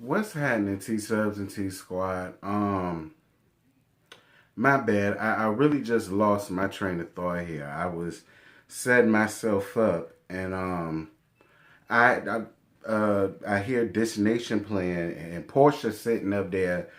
What's happening, T Subs and T Squad? My bad. I really just lost my train of thought here. I was setting myself up, and I hear This Nation playing, and Portia sitting up there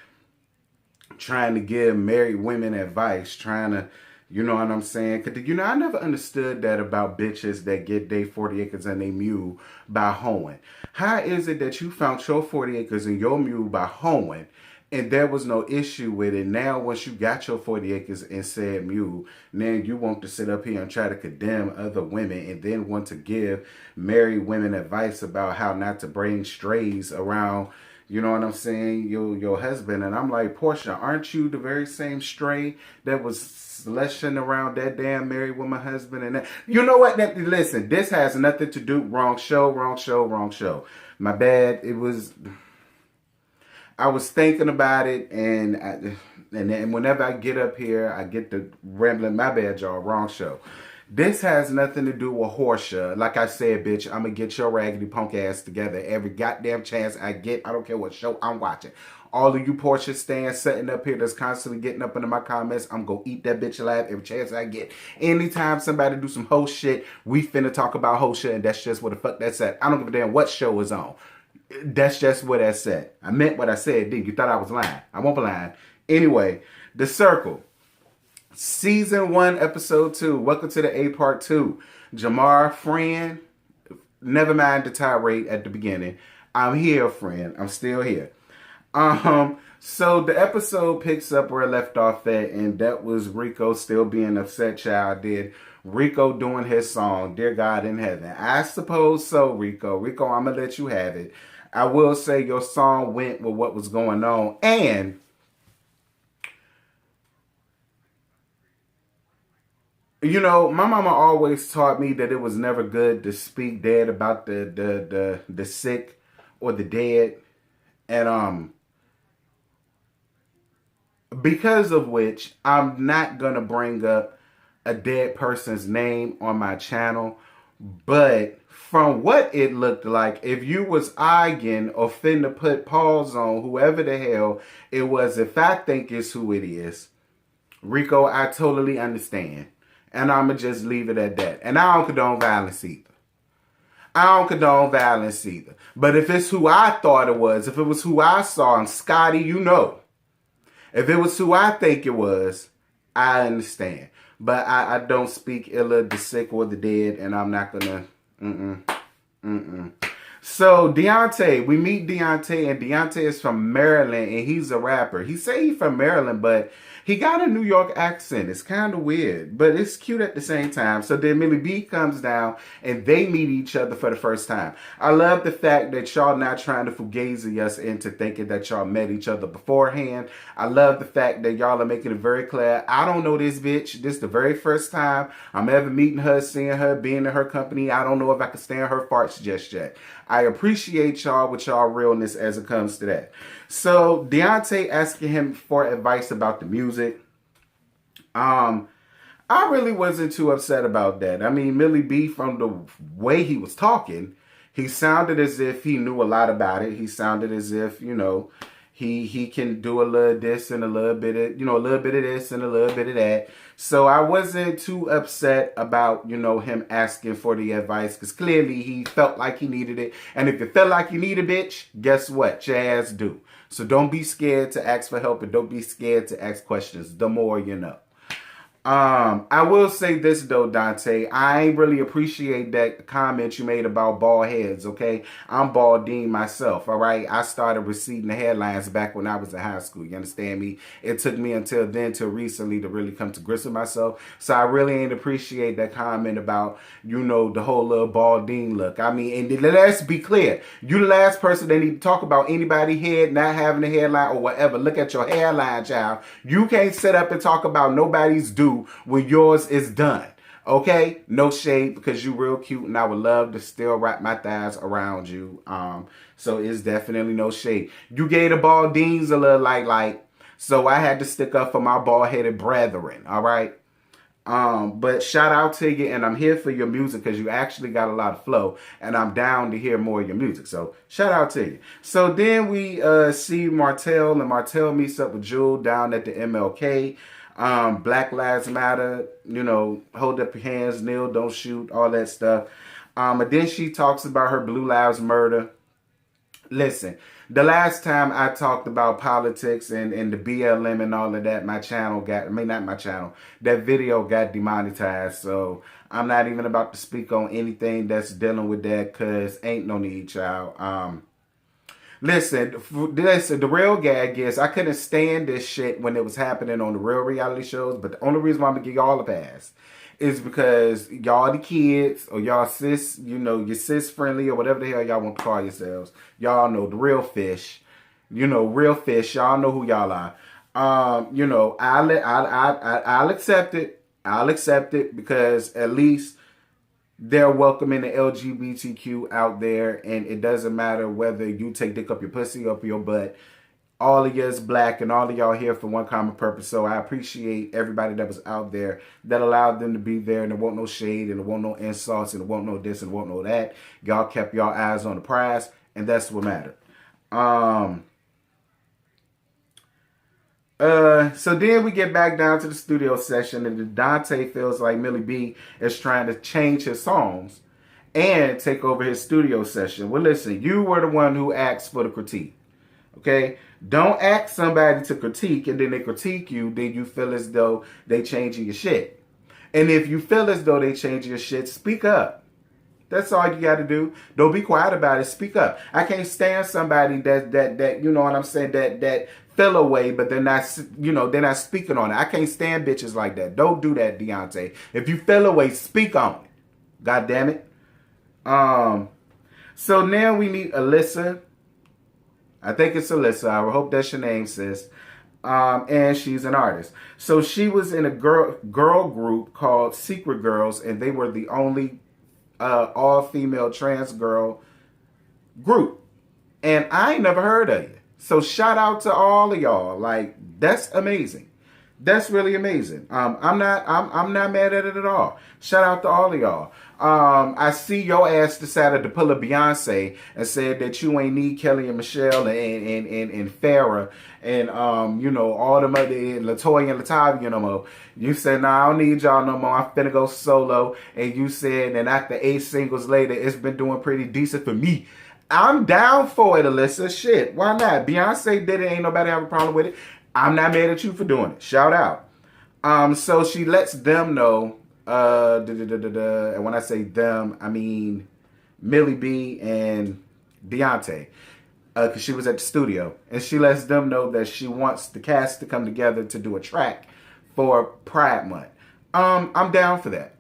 trying to give married women advice, trying to, you know what I'm saying? Cause I never understood that about bitches that get they 40 acres and they mule by hoeing. How is it that you found your 40 acres and your mule by hoeing, and there was no issue with it? Now, once you got your 40 acres and said mule, now you want to sit up here and try to condemn other women, and then want to give married women advice about how not to bring strays around, you know what I'm saying, your husband. And I'm like, Portia, aren't you the very same stray that was slushing around that damn married woman husband? And that, you know what? Listen, this has nothing to do. Wrong show, wrong show, wrong show. My bad. I was thinking about it, and then whenever I get up here, I get the rambling. My bad, y'all. Wrong show. This has nothing to do with Portia. Like I said, bitch, I'm gonna get your raggedy punk ass together every goddamn chance I get. I don't care what show I'm watching. All of you Portia stands sitting up here that's constantly getting up into my comments, I'm gonna eat that bitch alive every chance I get. Anytime somebody do some hoe shit, we finna talk about hoe shit, and that's just what the fuck that's at. I don't give a damn what show is on. That's just what I said. I meant what I said, didn't you? Thought I was lying. I won't be lying. Anyway, The Circle. Season 1, Episode 2. Welcome to the A Part 2. Jamar, friend. Never mind the tirade at the beginning. I'm here, friend. I'm still here. So the episode picks up where I left off at, and that was Rico still being upset, child. Did Rico doing his song, Dear God in Heaven? I suppose so, Rico. Rico, I'm gonna let you have it. I will say your song went with what was going on, and you know, my mama always taught me that it was never good to speak dead about the sick or the dead. And because of which, I'm not gonna bring up a dead person's name on my channel. But from what it looked like, if you was arguing or finna put pause on whoever the hell it was, if I think it's who it is, Rico, I totally understand. And I'ma just leave it at that. And I don't condone violence either. I don't condone violence either. But if it's who I thought it was, if it was who I saw, and Scotty, you know, if it was who I think it was, I understand. But I don't speak ill of the sick or the dead, and I'm not gonna. So Deontay, we meet Deontay, and Deontay is from Maryland, and he's a rapper. He say he's from Maryland, but he got a New York accent. It's kind of weird, but it's cute at the same time. So then Millie B comes down, and they meet each other for the first time. I love the fact that y'all not trying to fugazi us into thinking that y'all met each other beforehand. I love the fact that y'all are making it very clear. I don't know this bitch. This is the very first time I'm ever meeting her, seeing her, being in her company. I don't know if I can stand her farts just yet. I appreciate y'all with y'all realness as it comes to that. So Deontay asking him for advice about the music. I really wasn't too upset about that. I mean, Millie B, from the way he was talking, he sounded as if he knew a lot about it. He sounded as if, you know, he can do a little this and a little bit of, you know, a little bit of this and a little bit of that. So I wasn't too upset about, you know, him asking for the advice, because clearly he felt like he needed it. And if you felt like you need a bitch, guess what? Your ass do. So don't be scared to ask for help, and don't be scared to ask questions. The more you know. I will say this though, Dante. I really appreciate that comment you made about bald heads, okay? I'm balding myself, all right? I started receiving the headlines back when I was in high school, you understand me? It took me until then, till recently, to really come to grips with myself. So I really ain't appreciate that comment about, you know, the whole little balding look. I mean, and let's be clear. You the last person that need to talk about anybody head not having a hairline or whatever. Look at your hairline, child. You can't sit up and talk about nobody's due when yours is done. Okay? No shade, because you real cute, and I would love to still wrap my thighs around you. So it's definitely no shade. You gave the baldings a little like, so I had to stick up for my bald-headed brethren. All right? But shout out to you, and I'm here for your music because you actually got a lot of flow, and I'm down to hear more of your music. So shout out to you. So then we see Martell, and Martell meets up with Jewel down at the MLK. Black Lives Matter, you know, hold up your hands, kneel, don't shoot, all that stuff. And then she talks about her Blue Lives Murder. Listen, the last time I talked about politics and the BLM and all of that, my channel got, I mean, not my channel, that video got demonetized. So I'm not even about to speak on anything that's dealing with that because ain't no need, child. Listen, the real gag is I couldn't stand this shit when it was happening on the real reality shows, but the only reason why I'm going to give y'all a pass is because y'all the kids or y'all cis, you know, you're cis friendly or whatever the hell y'all want to call yourselves. Y'all know the real fish. You know, real fish. Y'all know who y'all are. You know, I'll accept it. I'll accept it because at least they're welcoming the LGBTQ out there, and it doesn't matter whether you take dick up your pussy up your butt. All of you is black, and all of y'all here for one common purpose. So I appreciate everybody that was out there that allowed them to be there, and there won't no shade, and there won't no insults, and there won't no this, and there won't no that. Y'all kept y'all eyes on the prize, and that's what mattered. So then we get back down to the studio session, and Dante feels like Millie B is trying to change his songs and take over his studio session. Well, listen, you were the one who asked for the critique. Okay? Don't ask somebody to critique and then they critique you, then you feel as though they changing your shit. And if you feel as though they changing your shit, speak up. That's all you got to do. Don't be quiet about it. Speak up. I can't stand somebody that you know what I'm saying, that fell away, but they're not, you know, they're not speaking on it. I can't stand bitches like that. Don't do that, Deontay. If you fell away, speak on it. God damn it. So now we meet Alyssa. I think it's Alyssa. I hope that's your name, sis. And she's an artist. So she was in a girl group called Secret Girls, and they were the only all-female trans girl group. And I ain't never heard of you. So shout out to all of y'all. Like, that's amazing. That's really amazing. I'm not mad at it at all. Shout out to all of y'all. I see your ass decided to pull a Beyonce and said that you ain't need Kelly and Michelle and Farrah and you know, all them other Latoya and Latavia no more. You said, nah, I don't need y'all no more. I'm finna go solo. And you said, and after 8 singles later, it's been doing pretty decent for me. I'm down for it, Alyssa. Shit, why not? Beyonce did it. Ain't nobody have a problem with it. I'm not mad at you for doing it. Shout out. So she lets them know, and when I say them, I mean Millie B and Deontay, because she was at the studio, and she lets them know that she wants the cast to come together to do a track for Pride Month. I'm down for that.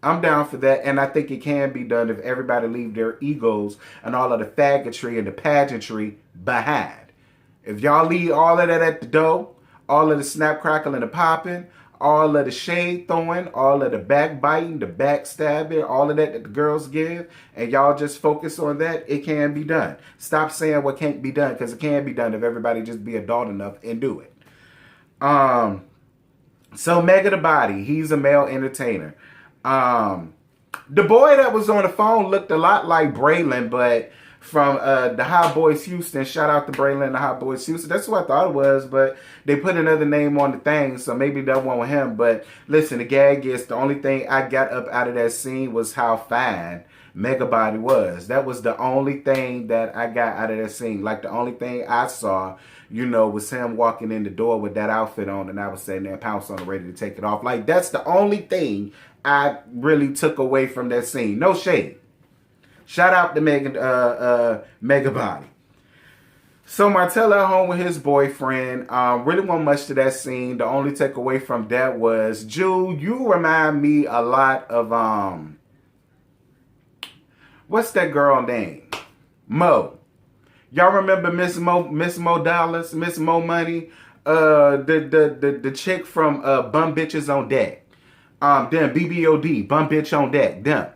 I'm down for that, and I think it can be done if everybody leave their egos and all of the faggotry and the pageantry behind. If y'all leave all of that at the door, all of the snap, crackle, and the popping, all of the shade throwing, all of the backbiting, the backstabbing, all of that the girls give, and y'all just focus on that, it can be done. Stop saying what can't be done, because it can be done if everybody just be adult enough and do it. So Mega the Body, he's a male entertainer. The boy that was on the phone looked a lot like Braylon, but from the Hot Boys Houston. Shout out to Braylon and the Hot Boys Houston. That's what I thought it was, but they put another name on the thing, so maybe that one with him. But listen, the gag is the only thing I got up out of that scene was how fine Mega Body was. That was the only thing that I got out of that scene. Like, the only thing I saw, you know, was him walking in the door with that outfit on, and I was sitting there pounced on it, ready to take it off. Like, that's the only thing I really took away from that scene. No shade. Shout out to Mega Body. So Martell at home with his boyfriend. Really wasn't much to that scene. The only takeaway from that was, Jude, you remind me a lot of what's that girl name? Mo. Y'all remember Miss Mo Dollars, Miss Mo Money? The chick from Bum Bitches on Deck. Them BBOD, Bum Bitch on Deck. Them.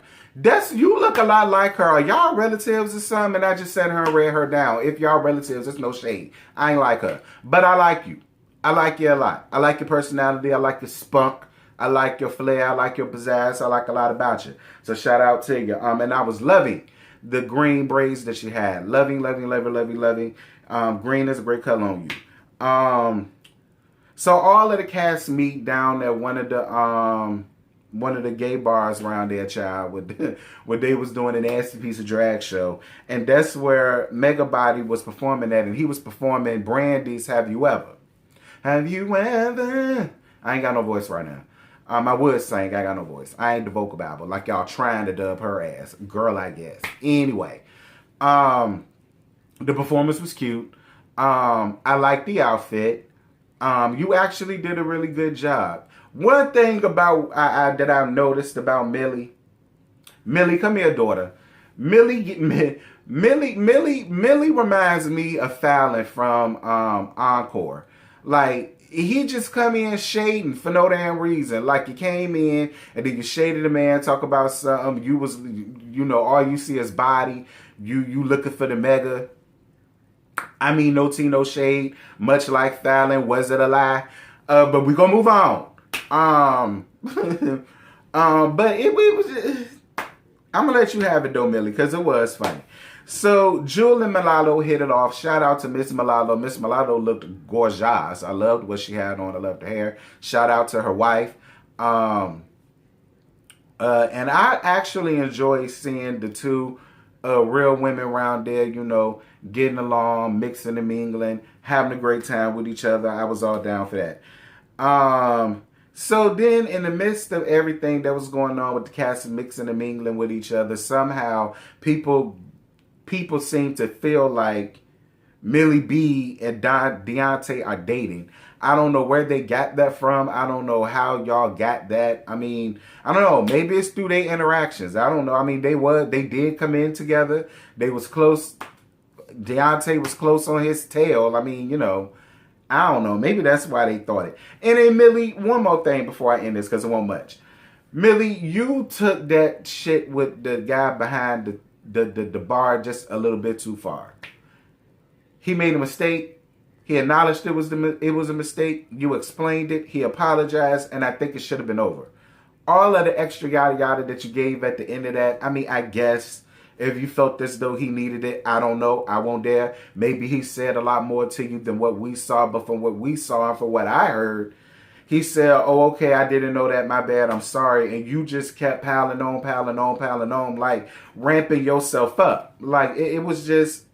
You look a lot like her. Are y'all relatives or something? And I just sat her and read her down. If y'all relatives, it's no shade. I ain't like her. But I like you. I like you a lot. I like your personality. I like your spunk. I like your flair. I like your pizzazz. I like a lot about you. So shout out to you. And I was loving the green braids that she had. Loving. Green is a great color on you. So all of the cast meet down at one of the gay bars around there, child, where they was doing a nasty piece of drag show. And that's where Megabody was performing at. And he was performing Brandy's Have You Ever? Have you ever? I ain't got no voice right now. I would sing. I got no voice. I ain't the vocal babble like y'all trying to dub her ass. Girl, I guess. Anyway. The performance was cute. I like the outfit. You actually did a really good job. One thing about that I've noticed about Millie, come here, daughter. Millie reminds me of Fallon from Encore. Like, he just come in shading for no damn reason. Like, you came in and then you shaded a man, talk about something. You was, all you see is body. You looking for the mega. I mean, no tea, no shade. Much like Fallon, was it a lie? But we gonna move on. But it was. I'm gonna let you have it though, Millie, because it was funny. So Jewel and Malalo hit it off. Shout out to Miss Malalo. Miss Malalo looked gorgeous. I loved what she had on. I loved her hair. Shout out to her wife. And I actually enjoy seeing the two real women around there, getting along, mixing and mingling, having a great time with each other. I was all down for that. So then in the midst of everything that was going on with the cast mixing and mingling with each other, somehow people seem to feel like Millie B and Deontay are dating. I don't know where they got that from. I don't know how y'all got that. I mean, I don't know. Maybe it's through their interactions. I don't know. I mean, they did come in together. They was close. Deontay was close on his tail. I mean, I don't know. Maybe that's why they thought it. And then Millie, one more thing before I end this, because it won't much. Millie, you took that shit with the guy behind the bar just a little bit too far. He made a mistake. He acknowledged it was a mistake. You explained it. He apologized, and I think it should have been over. All of the extra yada yada that you gave at the end of that, I mean, I guess if you felt as though he needed it, I don't know. I won't dare. Maybe he said a lot more to you than what we saw, but from what we saw and from what I heard, he said, oh, okay, I didn't know that. My bad. I'm sorry. And you just kept piling on, like ramping yourself up. Like it was just...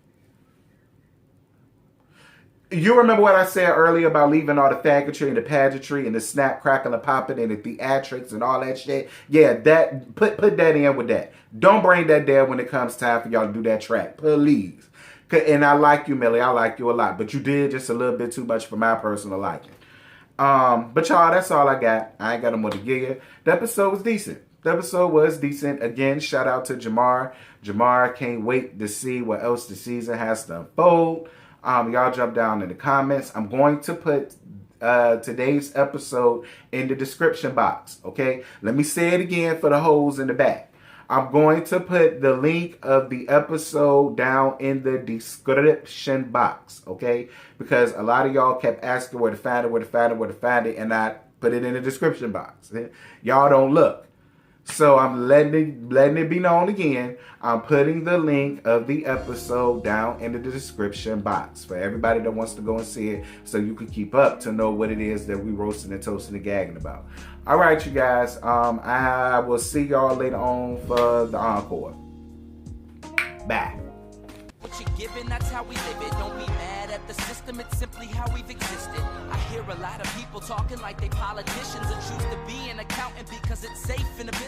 You remember what I said earlier about leaving all the faggotry and the pageantry and the snap, crackle, and popping and the theatrics and all that shit? Yeah, that put that in with that. Don't bring that there when it comes time for y'all to do that track. Please. And I like you, Millie. I like you a lot. But you did just a little bit too much for my personal liking. But y'all, that's all I got. I ain't got no more to give you. The episode was decent. Again, shout out to Jamar. Jamar, can't wait to see what else the season has to unfold. Y'all jump down in the comments. I'm going to put today's episode in the description box. Okay, let me say it again for the hoes in the back. I'm going to put the link of the episode down in the description box. Okay, because a lot of y'all kept asking where to find it, and I put it in the description box. Y'all don't look. So I'm letting it be known again. I'm putting the link of the episode down in the description box for everybody that wants to go and see it, so you can keep up to know what it is that we roasting and toasting and gagging about. All right, you guys. I will see y'all later on for the encore. Bye. What you're given, that's how we live it. Don't be mad at the system, it's simply how we've existed. I hear a lot of people talking like they politicians and choose to be an accountant because it's safe in the business.